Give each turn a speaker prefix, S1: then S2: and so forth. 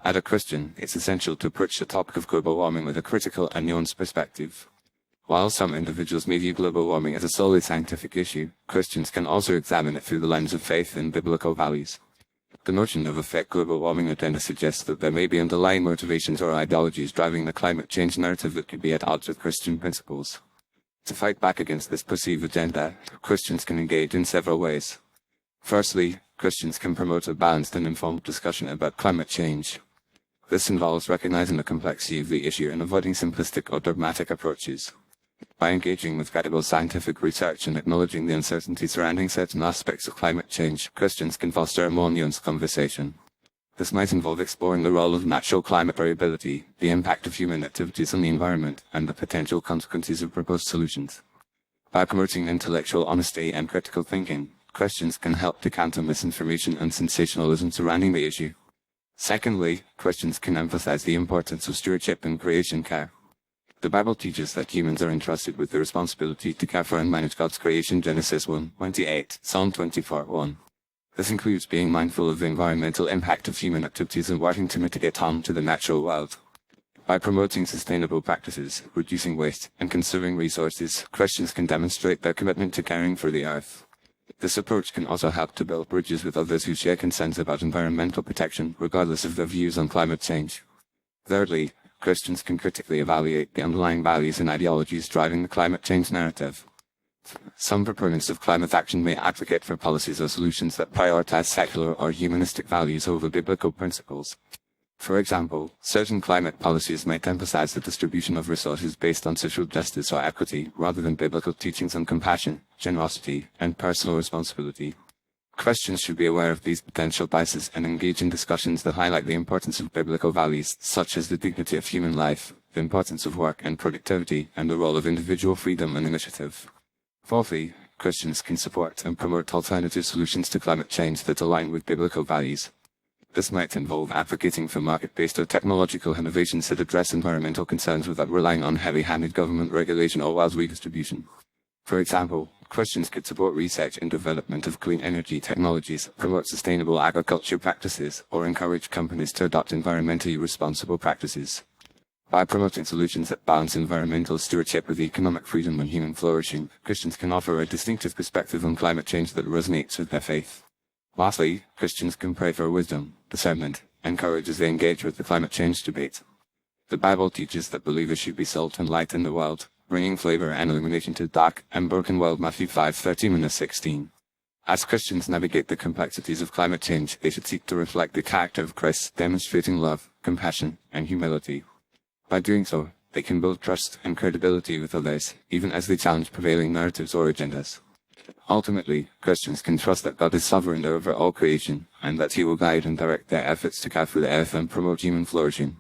S1: As a Christian, it's essential to approach the topic of global warming with a critical and nuanced perspective. While some individuals may view global warming as a solely scientific issue, Christians can also examine it through the lens of faith and biblical values. The notion of a fake global warming agenda suggests that there may be underlying motivations or ideologies driving the climate change narrative that could be at odds with Christian principles. To fight back against this perceived agenda, Christians can engage in several ways. Firstly, Christians can promote a balanced and informed discussion about climate change. This involves recognizing the complexity of the issue and avoiding simplistic or dogmatic approaches. By engaging with credible scientific research and acknowledging the uncertainty surrounding certain aspects of climate change, Christians can foster a more nuanced conversation. This might involve exploring the role of natural climate variability, the impact of human activities on the environment, and the potential consequences of proposed solutions. By promoting intellectual honesty and critical thinking, Christians can help to counter misinformation and sensationalism surrounding the issue. Secondly, Christians can emphasize the importance of stewardship and creation care. The Bible teaches that humans are entrusted with the responsibility to care for and manage God's creation, Genesis 1:28, Psalm 24:1. This includes being mindful of the environmental impact of human activities and working to mitigate harm to the natural world. By promoting sustainable practices, reducing waste, and conserving resources, Christians can demonstrate their commitment to caring for the earth. This approach can also help to build bridges with others who share concerns about environmental protection, regardless of their views on climate change. Thirdly, Christians can critically evaluate the underlying values and ideologies driving the climate change narrative. Some proponents of climate action may advocate for policies or solutions that prioritize secular or humanistic values over biblical principles. For example, certain climate policies might emphasize the distribution of resources based on social justice or equity, rather than biblical teachings on compassion, generosity, and personal responsibility. Christians should be aware of these potential biases and engage in discussions that highlight the importance of biblical values, such as the dignity of human life, the importance of work and productivity, and the role of individual freedom and initiative. Fourthly, Christians can support and promote alternative solutions to climate change that align with biblical values. This might involve advocating for market-based or technological innovations that address environmental concerns without relying on heavy-handed government regulation or wealth redistribution. For example, Christians could support research and development of clean energy technologies, promote sustainable agriculture practices, or encourage companies to adopt environmentally responsible practices. By promoting solutions that balance environmental stewardship with economic freedom and human flourishing, Christians can offer a distinctive perspective on climate change that resonates with their faith. Lastly, Christians can pray for wisdom, discernment, and courage as they engage with the climate change debate. The Bible teaches that believers should be salt and light in the world, bringing flavor and illumination to the dark and broken world, Matthew 5:13-16. As Christians navigate the complexities of climate change, they should seek to reflect the character of Christ, demonstrating love, compassion, and humility. By doing so, they can build trust and credibility with others, even as they challenge prevailing narratives or agendas. Ultimately, Christians can trust that God is sovereign over all creation, and that He will guide and direct their efforts to care for the earth and promote human flourishing.